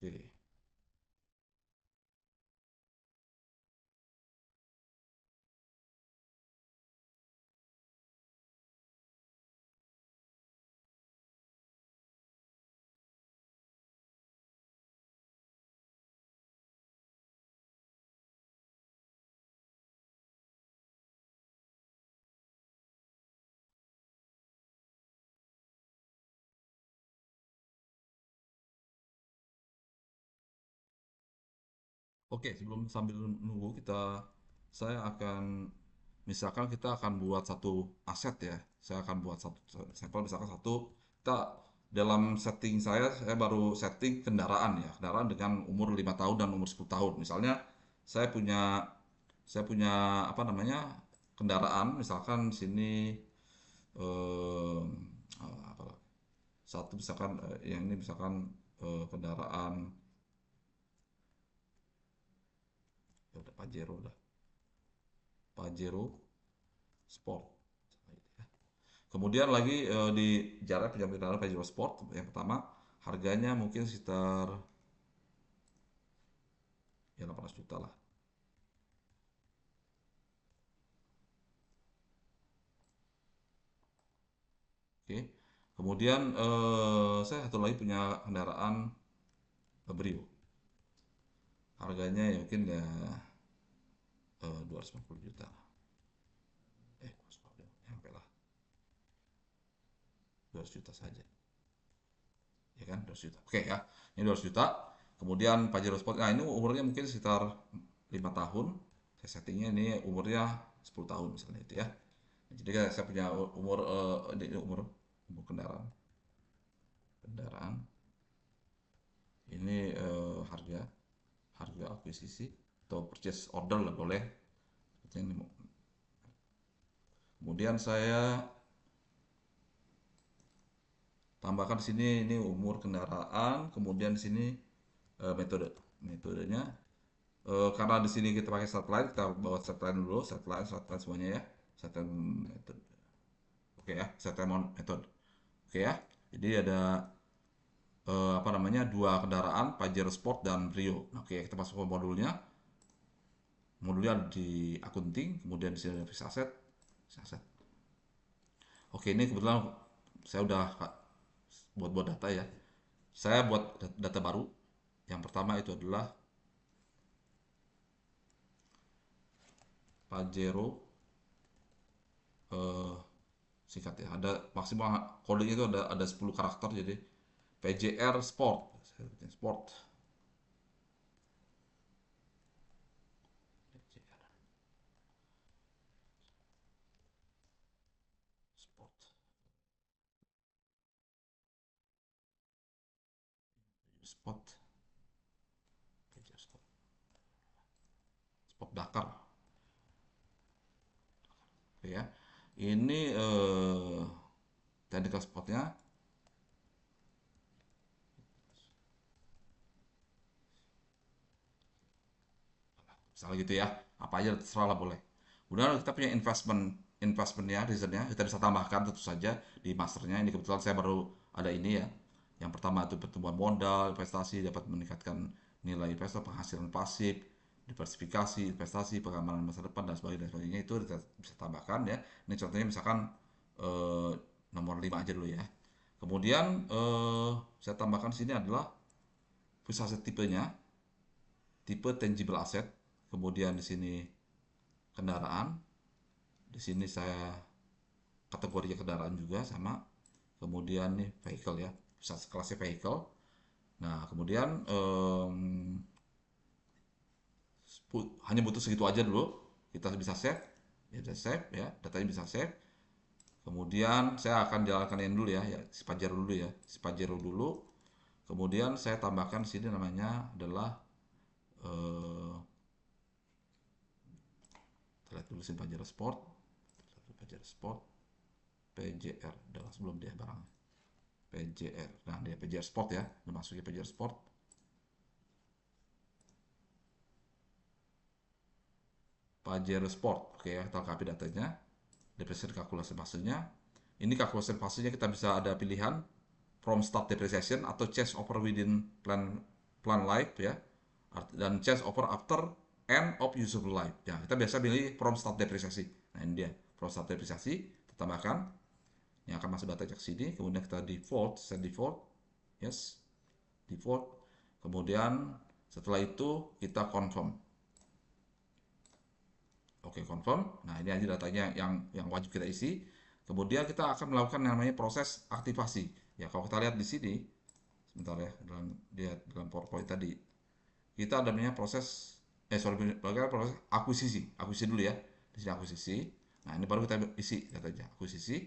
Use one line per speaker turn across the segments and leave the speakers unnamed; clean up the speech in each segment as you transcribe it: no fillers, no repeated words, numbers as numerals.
Oke. Oke, sebelum sambil nunggu saya akan misalkan kita akan buat satu aset ya. Saya akan buat satu sampel misalkan satu kita dalam setting saya baru setting kendaraan ya, kendaraan dengan umur 5 tahun dan umur 10 tahun. Misalnya saya punya saya punya apa namanya kendaraan misalkan sini eh, apa satu misalkan yang ini misalkan kendaraan ya udah Pajero lah. Pajero Sport. Kemudian lagi di jarak penjamretan Pajero Sport yang pertama harganya mungkin sekitar ya 800 juta lah. Oke. Kemudian saya satu lagi punya kendaraan Brio. Harganya ya mungkin ya 250 juta. 250 nyampe lah. 200 juta saja. Ya kan 200 juta. Oke ya. Ini 200 juta. Kemudian Pajero Sport. Nah, ini umurnya mungkin sekitar 5 tahun. Saya settingnya ini umurnya 10 tahun misalnya itu ya. Jadi saya punya umur umur kendaraan kendaraan ini harga harga akuisisi atau purchase order lah boleh. Kemudian saya tambahkan di sini ini umur kendaraan, kemudian di sini metodenya. Karena di sini kita pakai satellite, kita bawa satellite dulu, satellite semuanya ya, satellite method. Oke ya, satellite method. Oke ya. Jadi ada apa namanya dua kendaraan Pajero Sport dan Brio. Oke, kita masuk ke modulnya. Modulnya ada di akunting, kemudian di sini ada fixed asset, fixed asset. Oke, ini kebetulan saya udah buat data ya. Saya buat data baru. Yang pertama itu adalah Pajero eh, singkat ya. Ada maksimal kodenya itu ada 10 karakter jadi PJR Sport. Sport. Sport. Sport. PJR Sport. Sport Dakar. Oke ya. Ini technical spotnya misalnya gitu ya. Apa aja terserah lah boleh. Kemudian kita punya investmentnya, reasonnya kita bisa tambahkan tentu saja di masternya. Ini kebetulan saya baru ada ini ya. Yang pertama itu pertumbuhan modal, investasi dapat meningkatkan nilai investor, penghasilan pasif, diversifikasi, investasi, pengamanan masa depan dan sebagainya, itu kita bisa tambahkan ya. Ini contohnya misalkan eh, nomor 5 aja dulu ya. Kemudian saya tambahkan sini adalah fixed asset tipenya, tipe tangible asset. Kemudian di sini kendaraan, di sini saya kategori kendaraan juga sama. Kemudian nih vehicle ya, bisa kelasnya vehicle. Nah, kemudian hanya butuh segitu aja dulu. Kita bisa save, ya bisa save ya, datanya bisa save. Kemudian saya akan jalankan yang dulu ya, si Pajero dulu ya, si Pajero dulu. Kemudian saya tambahkan sini namanya adalah eh, kita lihat dulu si Pajero Sport, Pajero Sport, PJR, adalah sebelum dia barangnya. PJR. Nah, dia PJR Sport ya. Udah masuk ya PJR Sport. Pajero Sport. Oke ya, kita lengkapi datanya. Depreciation kalkulasi fasenya. Ini kalkulasi fasenya kita bisa ada pilihan from start depreciation atau change over within plan plan life ya, dan change over after end of useful life. Ya, kita biasa pilih from start depresiasi. Nah, ini dia from start depresiasi, kita tambahkan yang akan masuk data ke sini, kemudian kita default, set default, yes, default. Kemudian setelah itu kita confirm. Oke, confirm. Nah, ini aja datanya yang wajib kita isi. Kemudian kita akan melakukan yang namanya proses aktivasi. Ya, kalau kita lihat di sini, sebentar ya, dalam PowerPoint tadi, kita ada namanya proses proses akuisisi dulu ya. Di sini akuisisi. Nah, ini baru kita isi datanya, akuisisi.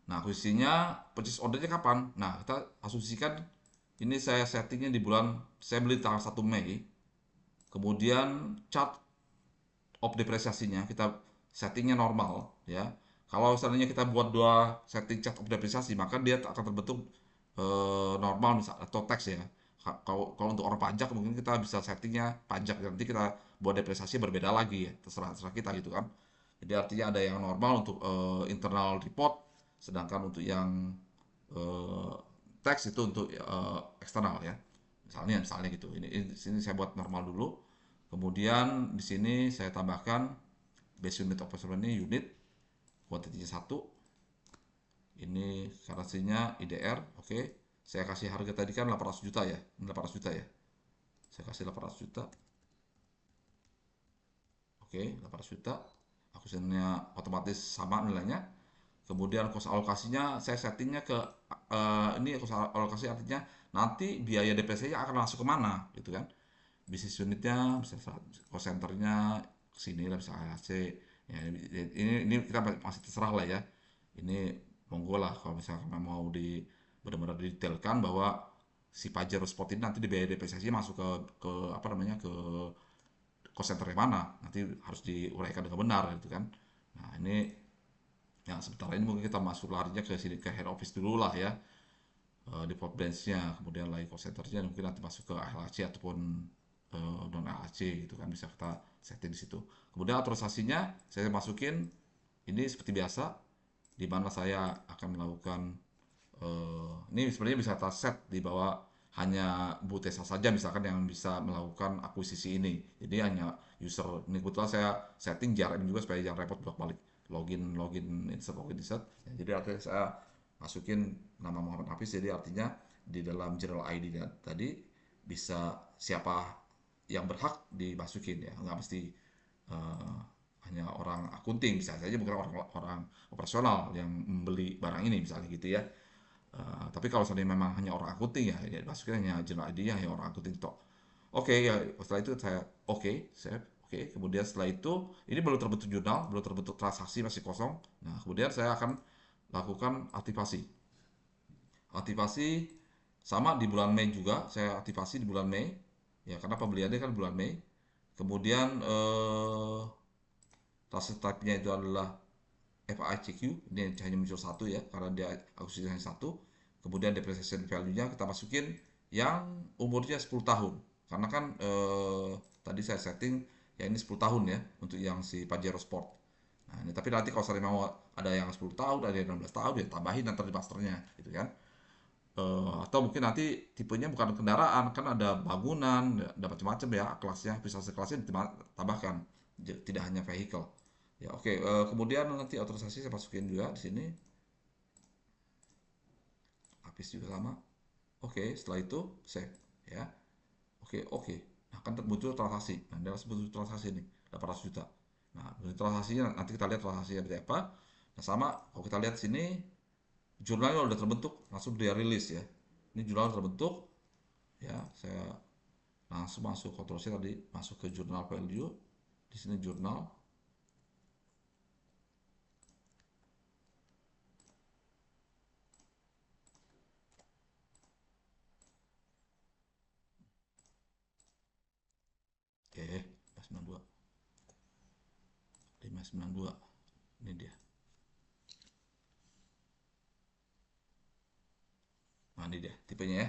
Nah, akuisisinya purchase ordernya kapan? Nah, kita asumsikan ini saya settingnya di bulan, saya beli tanggal 1 Mei. Kemudian chart of depresiasinya kita settingnya normal ya. Kalau seandainya kita buat dua setting chart of depresiasi, maka dia akan terbentuk normal misal atau teks ya. Kalau untuk orang pajak mungkin kita bisa settingnya pajak, nanti kita buat depresiasi berbeda lagi ya, terserah kita gitu kan. Jadi artinya ada yang normal untuk internal report, sedangkan untuk yang eh, teks itu untuk eksternal ya. Misalnya gitu. Ini di sini saya buat normal dulu. Kemudian di sini saya tambahkan base unit of measurement ini unit kuantitinya 1. Ini currency-nya IDR, oke. Saya kasih harga tadi kan 800 juta ya. Ini 800 juta ya. Saya kasih 800 juta. Oke, 800 juta. Akuisisinya otomatis sama nilainya. Kemudian cost alokasinya saya settingnya ke ini cost alokasi artinya nanti biaya depresiasinya akan masuk ke mana gitu kan. Bisnis unitnya bisa cost centernya sini lah, bisa AHC ya. Ini kita masih terserah lah ya. Ini monggo lah kalau misalkan mau benar-benar didetailkan bahwa si Pajero Spot ini nanti di biaya depresiasi masuk ke apa namanya, ke cost center yang mana, nanti harus diuraikan dengan benar gitu kan. Nah, ini yang sebentar ini mungkin kita masuk larinya ke sini, ke head office dulu lah ya, di port bench-nya, kemudian lagi cost center-nya mungkin nanti masuk ke LHC ataupun non LHC gitu kan, bisa kita setting di situ. Kemudian autorisasinya saya masukin ini seperti biasa, di mana saya akan melakukan ini sebenarnya bisa kita set di bawah hanya Bu Tesa saja misalkan yang bisa melakukan akuisisi ini. Jadi hanya user, ini kebetulan saya setting JRM juga supaya jangan repot bolak-balik login login insert. Ya, jadi artinya saya masukin nama Muhammad Hafiz, jadi artinya di dalam general ID tadi bisa siapa yang berhak dimasukin ya, nggak mesti eh, hanya orang akunting, bisa saja bukan orang operasional yang membeli barang ini misalnya gitu ya. Tapi kalau seandainya memang hanya orang akunting ya, ya masukin hanya general ID ya orang akunting tok. Oke ya, setelah itu saya save. Oke, kemudian setelah itu ini belum terbentuk jurnal, belum terbentuk transaksi, masih kosong. Nah, kemudian saya akan lakukan aktivasi. Aktivasi sama di bulan Mei juga, saya aktivasi di bulan Mei. Ya, karena pembeliannya kan bulan Mei. Kemudian transaksi type-nya itu adalah FICQ, ini hanya muncul satu ya, karena dia akuisisi hanya satu. Kemudian depreciation value-nya kita masukin yang umurnya 10 tahun. Karena kan tadi saya setting ya ini 10 tahun ya untuk yang si Pajero Sport. Nah, ini tapi nanti kalau saya mau ada yang 10 tahun, ada yang 16 tahun ya tambahin nanti di masternya gitu kan. Atau mungkin nanti tipenya bukan kendaraan, kan ada bangunan, ada macam-macam ya kelasnya, bisa kelasnya ditambahkan, tidak hanya vehicle. Ya, oke. Kemudian nanti autorisasi saya masukin juga di sini. Habis juga sama. Oke, setelah itu save ya. Oke. Nah, kan muncul transaksi. Nah, dia muncul transaksi ini 800 juta. Nah, dari transaksinya nanti kita lihat transaksinya seperti apa. Nah, sama kalau kita lihat sini jurnalnya udah terbentuk, langsung dia rilis ya. Ini jurnal terbentuk ya. Saya langsung masuk Ctrl C tadi, masuk ke jurnal value. Di sini jurnal. Oke, 592. 592. Ini dia. Nah, ini dia tipenya ya.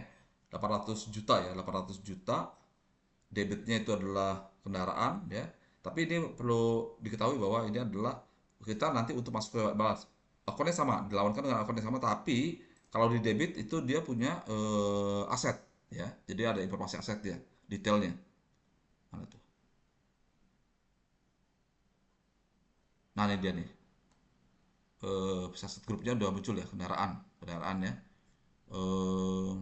800 juta ya, 800 juta. Debitnya itu adalah kendaraan ya. Tapi ini perlu diketahui bahwa ini adalah kita nanti untuk masuk ke balas. Akunnya sama, dilawankan dengan akun yang sama, tapi kalau di debit itu dia punya aset. ya. Jadi ada informasi aset ya, detailnya. Mana tuh? Nah, ini dia nih. Aset grupnya udah muncul ya, kendaraan ya. Eh,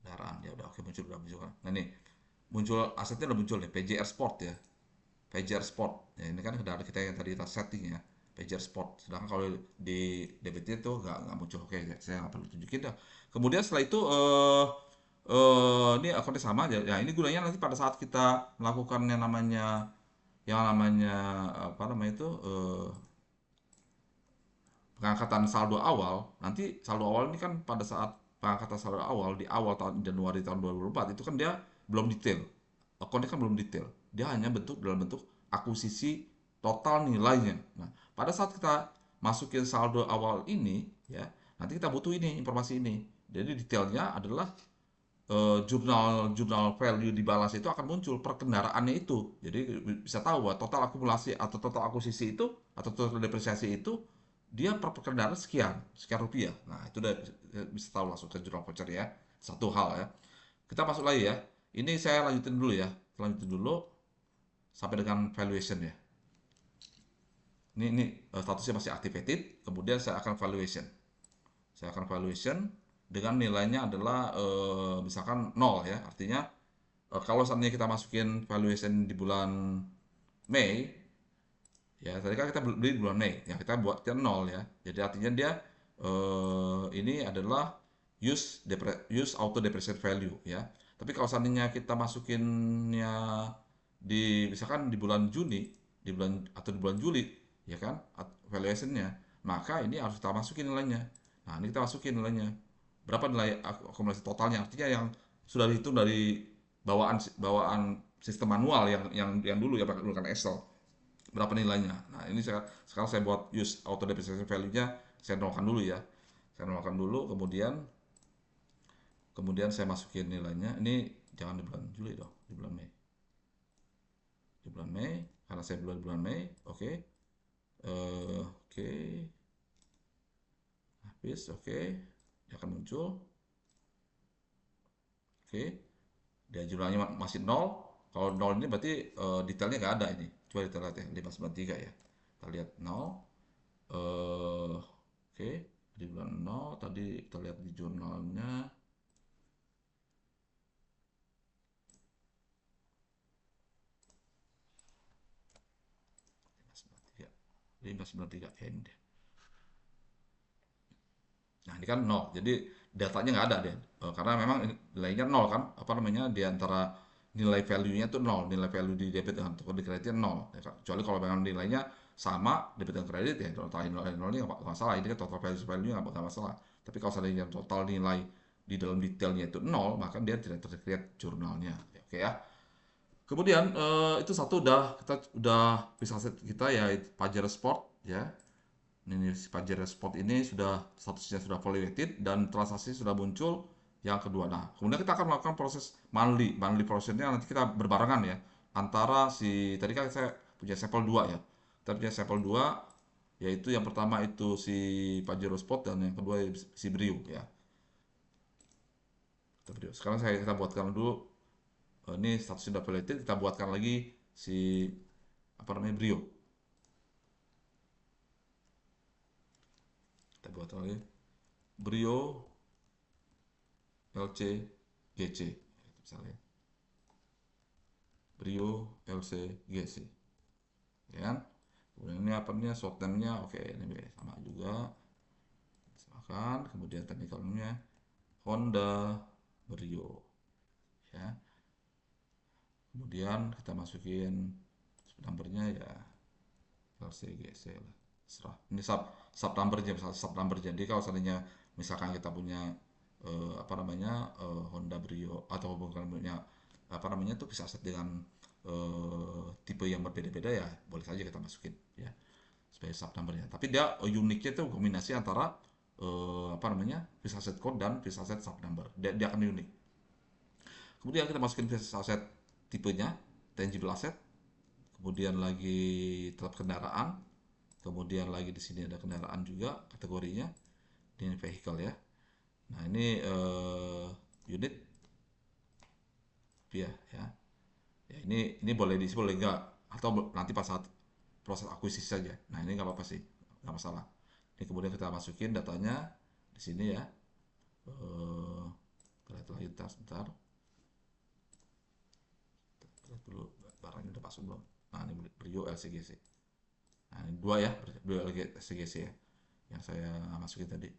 Kendaraan ya udah oke, udah muncul kan. Nah, nih muncul asetnya udah muncul nih, PJR Sport ya. PJR Sport. Ya, ini kan kendaraan kita yang tadi kita setting ya. PJR Sport. Sedangkan kalau di DBT itu nggak muncul. Oke, saya nggak perlu tunjukin dah. Kemudian setelah itu ini akunnya sama aja. Ya, ini gunanya nanti pada saat kita melakukan yang namanya apa namanya itu pengangkatan saldo awal. Nanti saldo awal ini kan pada saat pengangkatan saldo awal di awal tahun Januari tahun 2004 itu kan dia belum detail. Akunnya kan belum detail. Dia hanya dalam bentuk akuisisi total nilainya. Nah, pada saat kita masukin saldo awal ini ya, nanti kita butuh ini informasi ini. Jadi detailnya adalah jurnal jurnal value di balance itu akan muncul per kendaraannya itu. Jadi bisa tahu bahwa total akumulasi atau total akuisisi itu atau total depresiasi itu dia per kendaraan sekian, sekian rupiah. Nah, itu udah bisa tahu langsung ke jurnal voucher ya. Satu hal ya. Kita masuk lagi ya. Ini saya lanjutin dulu ya. Lanjutin dulu sampai dengan valuation ya. Ini statusnya masih activated, kemudian saya akan valuation. Saya akan valuation dengan nilainya adalah misalkan 0 ya. Artinya kalau seandainya kita masukin valuation di bulan Mei, ya tadi kan kita beli di bulan Mei, ya kita buatnya 0 ya. Jadi artinya dia ini adalah use auto depreciate value ya. Tapi kalau seandainya kita masukinnya di misalkan di bulan Juni, di bulan atau di bulan Juli, ya kan, valuationnya, maka ini harus kita masukin nilainya. Nah, ini kita masukin nilainya. Berapa nilai akumulasi totalnya? Artinya yang sudah dihitung dari bawaan bawaan sistem manual yang dulu ya pakai menggunakan Excel. Berapa nilainya? Nah, ini sekarang saya buat use auto depreciation value-nya, saya nolkan dulu ya. Saya nolkan dulu, kemudian kemudian saya masukin nilainya. Ini jangan di bulan Juli dong, di bulan Mei. Di bulan Mei, karena saya bulan Mei, oke. Oke, habis, oke. Dia akan muncul, oke. Dia jumlahnya masih nol. Kalau nol ini berarti detailnya nggak ada ini. Coba kita lihat ya, 593 ya. Kita lihat nol. Oke, di bulan nol. Tadi kita lihat di jurnalnya. 593. 593 ini. Nah, ini kan nol. Jadi datanya nggak ada deh. Karena memang nilainya nol kan. Apa namanya? Di antara nilai value-nya itu nol. Nilai value di debit dengan di kreditnya nol. Ya, kecuali kalau memang nilainya sama debit dan kredit ya total nilai nolnya nggak masalah. Ini kan total value nggak masalah. Tapi kalau seandainya total nilai di dalam detailnya itu nol, maka dia tidak terkreat jurnalnya. Oke ya. Kemudian itu satu kita udah bisa set kita ya Pajero Sport ya. Ini si Pajero Sport ini sudah statusnya sudah validated dan transaksi sudah muncul yang kedua. Nah, kemudian kita akan melakukan proses monthly prosesnya nanti kita berbarengan ya antara si tadi kan saya punya sampel 2 ya. Kita punya sampel 2 yaitu yang pertama itu si Pajero Sport dan yang kedua si Brio ya. Sekarang kita buatkan dulu ini status sudah validated, kita buatkan lagi si apa namanya Brio. Kita buatkan lagi Brio LC GC misalnya Brio LC GC ya kan. Kemudian ini apa namanya short termnya oke ini sama juga silakan. Kemudian teknikalnya Honda Brio ya. Kemudian kita masukin numbernya ya LCGC lah serah. Ini sub numbernya misalnya sub number. Jadi kalau seandainya misalkan kita punya apa namanya Honda Brio atau bukan punya apa namanya itu bisa set dengan tipe yang berbeda-beda ya boleh saja kita masukin ya sebagai sub numbernya. Tapi dia uniknya itu kombinasi antara apa namanya visa set code dan visa set sub number. Dia akan unik. Kemudian kita masukin visa set tipenya tangible asset kemudian lagi tetap kendaraan, kemudian lagi di sini ada kendaraan juga kategorinya, ini vehicle ya. Nah ini unit ya, ya. Ya ini boleh diisi boleh enggak, atau nanti pas saat proses akuisisi saja. Nah ini nggak apa-apa sih, nggak masalah. Ini kemudian kita masukin datanya di sini ya. Eh, kita lihat lagi sebentar. Kita lihat dulu barangnya udah masuk belum. Nah ini Brio LCGC. Nah ini dua ya, Brio LCGC ya, yang saya masukin tadi.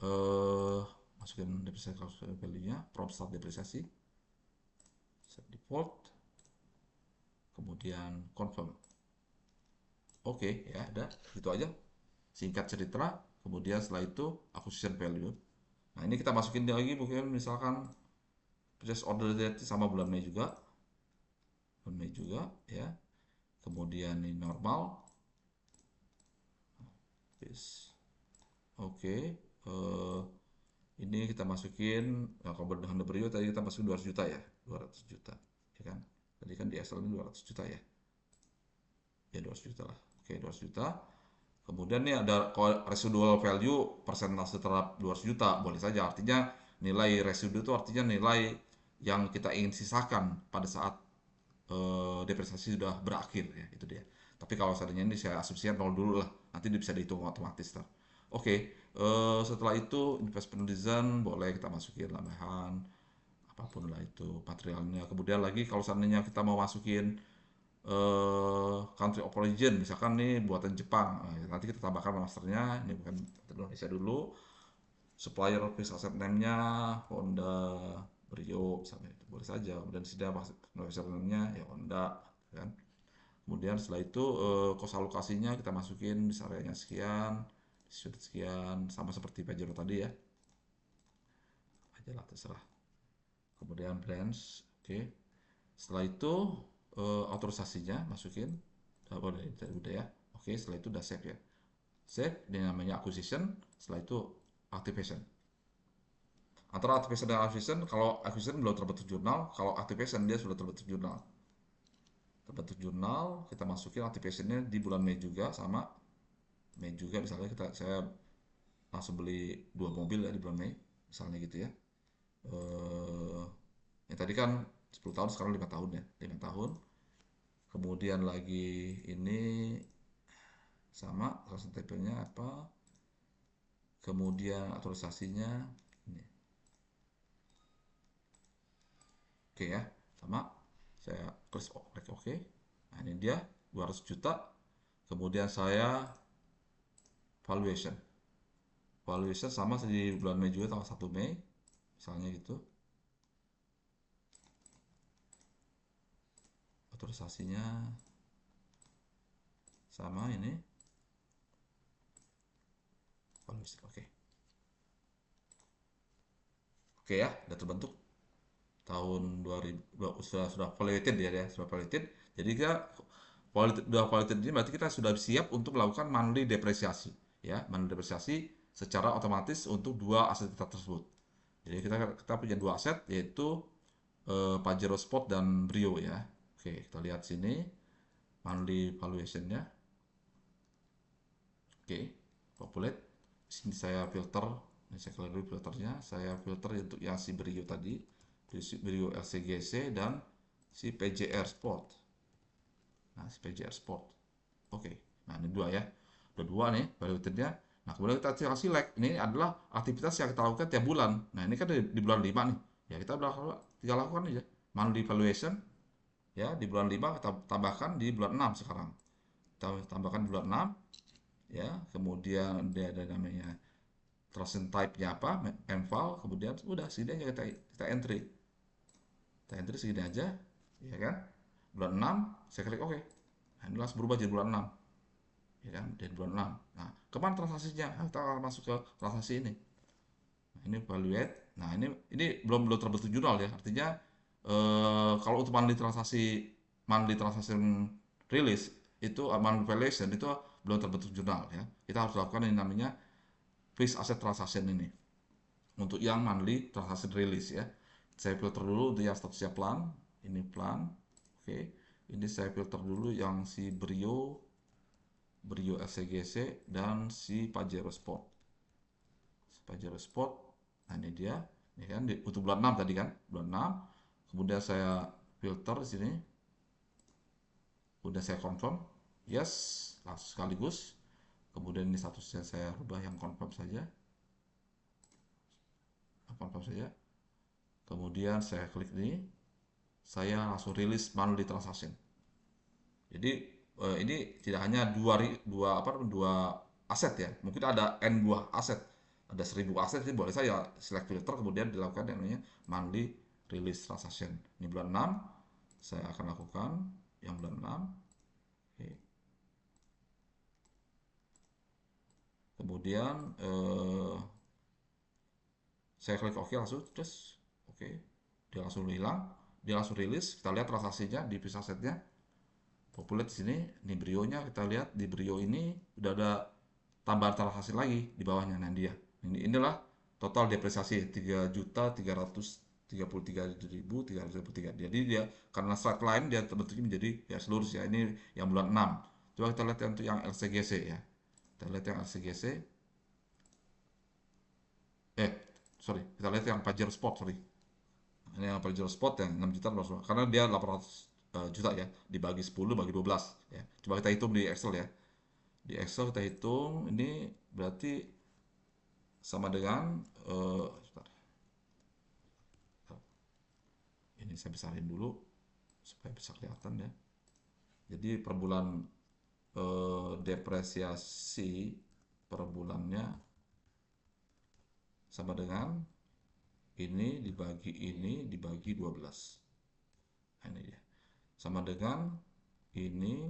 eh Masukin depresiasi value-nya, from start depresiasi, set default, kemudian confirm. Oke, ya udah gitu aja. Singkat cerita, kemudian setelah itu acquisition value. Nah, ini kita masukin lagi mungkin misalkan purchase order date sama bulan Mei juga. Bulan Mei juga ya. Kemudian ini normal. Yes. Oke. Ini kita masukin, nah kalau dengan Brio tadi kita masukin 200 juta ya. 200 juta. Ya kan? Tadi kan di Excel ini 200 juta ya. Ya 200 juta lah. Oke, 200 juta. Kemudian nih ada residual value persentase terhadap 200 juta. Boleh saja, artinya nilai residu itu artinya nilai yang kita ingin sisakan pada saat depresiasi sudah berakhir ya, itu dia. Tapi kalau seandainya ini saya asumsikan nol dulu lah, nanti bisa dihitung otomatis lah. Oke, setelah itu investment design boleh kita masukin tambahan apapun lah itu materialnya. Kemudian lagi kalau seandainya kita mau masukin country of origin, misalkan nih buatan Jepang. Nah, nanti kita tambahkan masternya, ini bukan Indonesia dulu. Supplier fixed asset name-nya Honda, Brio, misalnya itu boleh saja. Kemudian di sini name-nya ya Honda, kan. Kemudian setelah itu cost alokasinya kita masukin misalnya sekian, sudut sekian, sama seperti Pajero tadi ya. Aja lah terserah. Kemudian branch, oke. Setelah itu autorisasinya masukin, udah ya. Oke, setelah itu udah save ya. Save, ini namanya acquisition. Setelah itu activation. Antara activation dan acquisition, kalau acquisition belum terbentuk jurnal, kalau activation dia sudah terbentuk jurnal. Terbentuk jurnal, kita masukin activationnya di bulan Mei juga, sama Mei juga misalnya saya langsung beli 2 mobil ya di bulan Mei, misalnya gitu ya. Yang tadi kan 10 tahun, sekarang 5 tahun ya, 5 tahun. Kemudian lagi ini sama, type-nya apa, kemudian autorisasinya ini. Oke ya, sama. Saya klik oke. Nah, ini dia 200 juta. Kemudian saya valuation. Valuation sama di bulan Mei juga tanggal 1 Mei. Misalnya gitu. Autorisasinya sama ini. Valuation. Oke. Oke ya, udah terbentuk. Tahun 2000 sudah validated ya, sudah validated. Jadi kita sudah validated ini berarti kita sudah siap untuk melakukan monthly depresiasi ya, monthly depresiasi secara otomatis untuk dua aset kita tersebut. Jadi kita punya dua aset yaitu Pajero Sport dan Brio ya. Oke, kita lihat sini monthly valuation-nya. Oke, populate. Sini saya filter, ini saya klik dulu filternya. Saya filter untuk yang si Brio tadi, si Brio LCGC dan si PJR Sport. Nah, si PJR Sport. Oke, nah ini dua ya. Udah dua nih valuated-nya. Nah, kemudian kita tinggal select. Ini adalah aktivitas yang kita lakukan tiap bulan. Nah, ini kan di bulan 5 nih. Ya, kita tinggal lakukan aja. Monthly valuation. Ya, di bulan 5 kita tambahkan di bulan 6 sekarang. Kita tambahkan di bulan 6. Ya, kemudian dia ada namanya transaction type-nya apa, MFAL, kemudian udah segini aja kita entry. Kita entry segini aja, ya kan? Bulan 6, saya klik oke. Nah, ini langsung berubah jadi bulan 6. Ya kan? Dari bulan 6. Nah, kemana transaksinya? Nah, kita akan masuk ke transaksi ini. Nah, ini evaluate. Nah, ini belum terbentuk jurnal ya. Artinya kalau untuk monthly transaction release itu monthly valuation itu belum terbentuk jurnal ya. Kita harus lakukan yang namanya fixed asset transaction ini untuk yang monthly transaction release ya. Saya filter dulu untuk yang statusnya plan. Ini plan. Oke, ini saya filter dulu yang si Brio LCGC dan si Pajero Sport. Pajero Sport, nah ini dia, ini kan untuk bulan 6 tadi kan, bulan 6. Kemudian saya filter di sini, udah saya confirm, yes, langsung sekaligus. Kemudian ini statusnya saya rubah yang confirm saja, confirm saja. Kemudian saya klik ini, saya langsung rilis monthly transaction. Jadi ini tidak hanya dua aset ya, mungkin ada n buah aset, ada 1000 aset, jadi boleh saya select filter kemudian dilakukan yang namanya monthly release transaction. Ini bulan 6 saya akan lakukan yang bulan 6. Oke. Kemudian saya klik OK langsung, terus oke, dia langsung hilang, dia langsung rilis. Kita lihat transaksinya di pisah setnya. Populer di sini, ini brionya kita lihat di brio ini udah ada tambahan transaksi lagi di bawahnya. Nah dia, inilah total depresiasi 3.333.333. Jadi dia karena slide line dia terbentuknya menjadi ya seluruh ya, ini yang bulan 6. Coba kita lihat untuk yang LCGC ya. Kita lihat yang LCGC. Eh, sorry, kita lihat yang Pajero Sport, sorry. Ini yang Pajero Sport yang 6 juta karena dia 800 juta ya, dibagi 10 bagi 12 ya. Coba kita hitung di Excel ya. Di Excel kita hitung ini berarti sama dengan ini saya besarin dulu supaya bisa kelihatan ya. Jadi per bulan depresiasi per bulannya sama dengan ini dibagi 12. Nah, ini dia. Sama dengan ini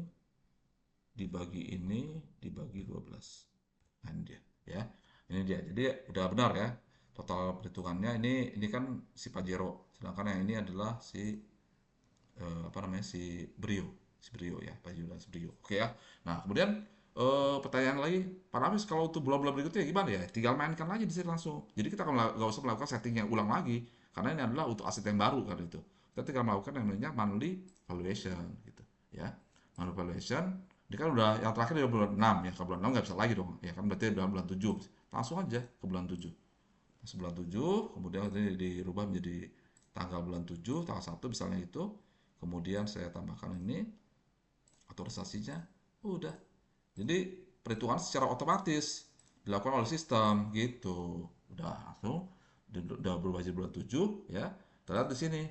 dibagi 12. Nah, ini dia ya. Ini dia. Jadi udah benar ya. Total perhitungannya ini kan si Pajero. Sedangkan yang ini adalah si apa namanya si Brio ya, Pajero dan si Brio. Oke ya. Nah, kemudian pertanyaan lagi, Pak Ramis kalau untuk bulan-bulan berikutnya gimana ya? Tinggal mainkan aja di sini langsung. Jadi kita nggak usah melakukan setting yang ulang lagi, karena ini adalah untuk aset yang baru kan itu. Kita tinggal melakukan yang namanya monthly valuation gitu ya. Monthly valuation, ini kan udah yang terakhir di bulan 6 ya, ke bulan 6 nggak bisa lagi dong ya kan, berarti udah bulan 7. Langsung aja ke bulan 7. Masuk bulan 7, kemudian ini dirubah menjadi tanggal bulan 7, tanggal 1 misalnya itu. Kemudian saya tambahkan ini otorisasinya, udah. Jadi perhitungan secara otomatis dilakukan oleh sistem gitu. Udah langsung udah berubah jadi bulan 7 ya. Terlihat di sini.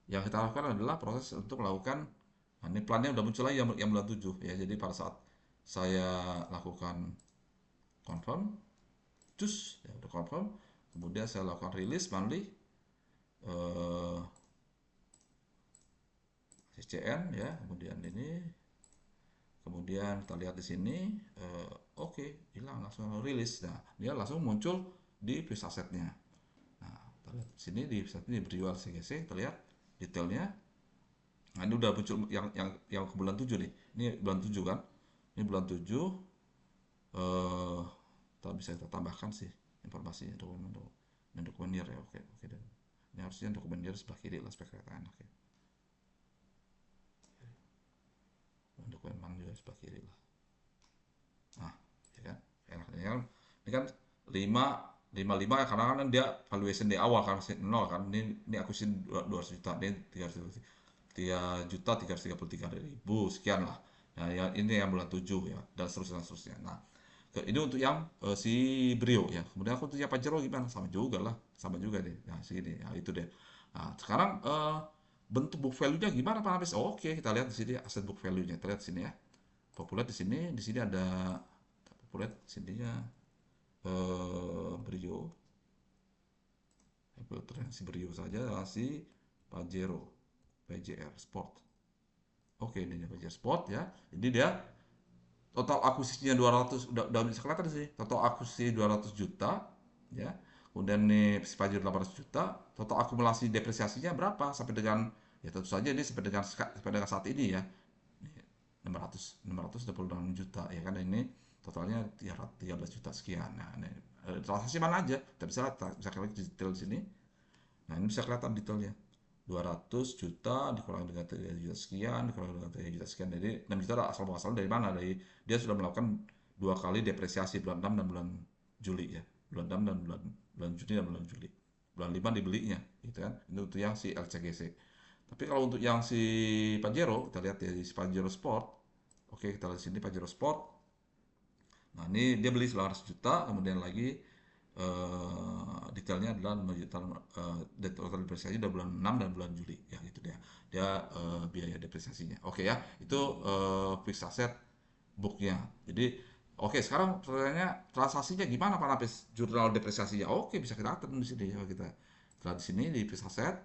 Yang kita lakukan adalah proses untuk melakukan, nah ini plannya udah muncul lagi yang bulan 7 ya. Jadi pada saat saya lakukan confirm, cus ya udah confirm, kemudian saya lakukan release monthly CCN ya, kemudian ini, kemudian kita lihat di sini oke, hilang langsung rilis. Nah dia langsung muncul di fixed assetnya. Nah kita lihat di sini di fixed asset ini berjual CGC, kita lihat detailnya. Nah ini udah muncul yang ke bulan 7 nih, ini bulan 7 kan, ini bulan 7. Kita bisa kita tambahkan sih informasinya, dokumen year ya. Oke oke, dan ini harusnya dokumen year sebelah kiri lah supaya kelihatan. Oke, dokumen man juga sebelah kiri lah. Nah ya kan enak ini kan 5 55 ya, karena kan dia valuation di awal kan 0 kan, ini akuisisi 200 juta, ini 3.333.000 sekian lah. Nah ya, ini yang bulan 7 ya, dan seterusnya. Nah ini untuk yang si Brio ya. Kemudian aku untuk yang Pajero gimana? Sama juga lah, sama juga deh. Nah segini ya, itu deh. Nah sekarang bentuk book value-nya gimana Pak Hafiz? Oh, oke, kita lihat di sini aset book value-nya. Kita lihat di sini ya. Populer di sini ada populer sininya Brio. Filter si Brio saja si Pajero, PJR Sport. Oke, ini Pajero Sport ya. Jadi dia total akuisisinya 200, udah bisa kelihatan sih. Total akuisisi 200 juta ya. Kemudian nih si Pajero 800 juta, total akumulasi depresiasinya berapa sampai dengan, ya tentu saja ini sampai dengan saat ini ya. 626 juta ya kan, ini totalnya 13 juta sekian. Nah, ini transaksi mana aja kita bisa lihat, bisa kelihatan detail di sini. Nah ini bisa kelihatan detailnya 200 juta dikurangi dengan 3 juta sekian, dikurangi dengan 3 juta sekian. Jadi 6 juta asal muasalnya dari mana? Dari dia sudah melakukan dua kali depresiasi bulan 6 dan bulan Juli ya. Bulan 6 dan bulan bulan Juni dan bulan Juli. Bulan 5 dibelinya gitu kan. Itu untuk yang si LCGC. Tapi kalau untuk yang si Pajero, kita lihat ya di si Pajero Sport. Oke, kita lihat di sini Pajero Sport. Nah, ini dia beli 900 juta, kemudian lagi detailnya adalah 5 juta total depresiasi dari bulan 6 dan bulan Juli ya gitu dia. Dia biaya depresiasinya. Oke ya, itu fixed asset booknya. Jadi oke, sekarang pertanyaannya transaksinya gimana Pak Lapis? Jurnal depresiasinya. Oke, bisa kita atur di sini ya kita. Setelah di sini di fixed asset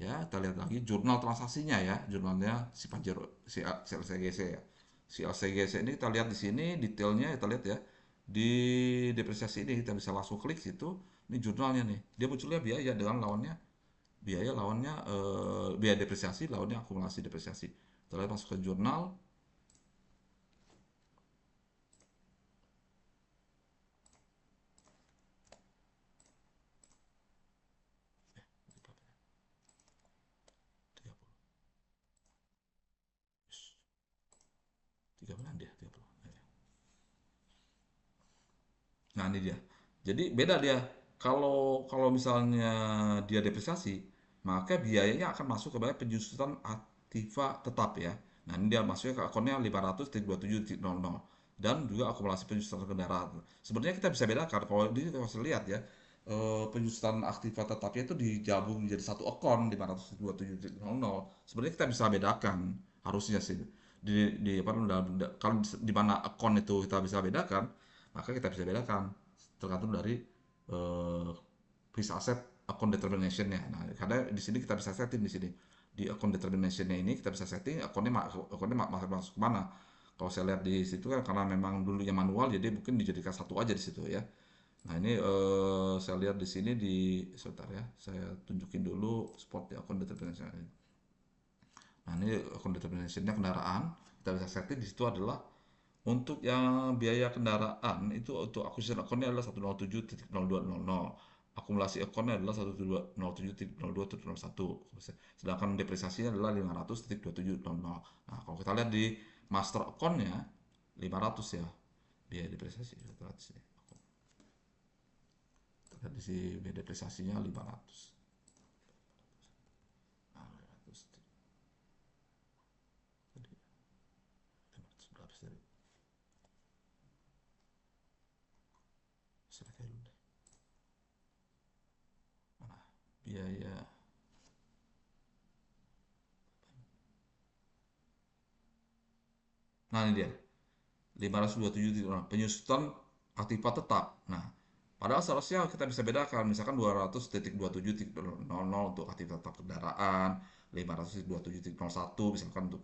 ya, kita lihat lagi jurnal transaksinya ya, jurnalnya si Pajero si LCGC ya. Si LCGC ini kita lihat di sini detailnya kita lihat ya. Di depresiasi ini kita bisa langsung klik situ. Ini jurnalnya nih. Dia munculnya biaya dengan lawannya biaya lawannya biaya depresiasi lawannya akumulasi depresiasi. Kita lihat masuk ke jurnal. Eh, 3 bulan dia 30. Nah, ini dia. Jadi beda dia. Kalau kalau misalnya dia depresiasi, maka biayanya akan masuk ke bagian penyusutan aktiva tetap ya. Nah, ini dia masuknya ke akunnya 500.27.00 dan juga akumulasi penyusutan kendaraan. Sebenarnya kita bisa bedakan kalau di sini kita bisa lihat ya. Penyusutan aktiva tetapnya itu digabung menjadi satu akun 527.00. Sebenarnya kita bisa bedakan harusnya sih di apa kalau di mana akun itu kita bisa bedakan, maka kita bisa bedakan tergantung dari eh, fixed asset account determination-nya. Nah, karena di sini kita bisa setting di sini di account determination-nya ini kita bisa setting akunnya masuk ke mana. Kalau saya lihat di situ kan karena memang dulunya manual jadi mungkin dijadikan satu aja di situ ya. Nah, ini saya lihat di sini sebentar ya. Saya tunjukin dulu spot di account determination. Nah, ini account determination-nya kendaraan. Kita bisa setting di situ adalah untuk yang biaya kendaraan itu untuk acquisition account-nya adalah 107.0200. Akumulasi account-nya adalah 107.02.01. Sedangkan depresiasinya adalah 500.2700. Nah, kalau kita lihat di master account-nya 500 ya. Biaya depresiasi 500 ya. Kita lihat di sini biaya depresiasinya 500. Nah, 500. Jadi 500 berapa sih tadi? Saya kayak dulu deh. Mana? Biaya. Nah, ini dia. 527 penyusutan aktiva tetap. Nah, padahal seharusnya kita bisa bedakan, misalkan 200.27.00 untuk aktiva tetap kendaraan, 500.27.01 misalkan untuk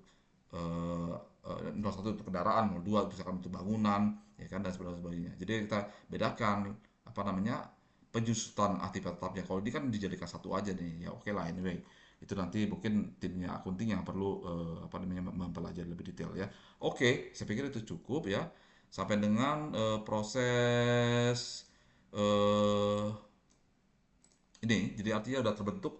01 untuk kendaraan, 02 misalkan untuk bangunan, ya kan dan sebagainya. Jadi kita bedakan apa namanya penyusutan aktiva tetapnya. Kalau ini kan dijadikan satu aja nih, ya oke lah anyway. Itu nanti mungkin timnya akunting yang perlu apa namanya mempelajari lebih detail ya. Oke, saya pikir itu cukup ya. Sampai dengan proses eh, ini, jadi artinya udah terbentuk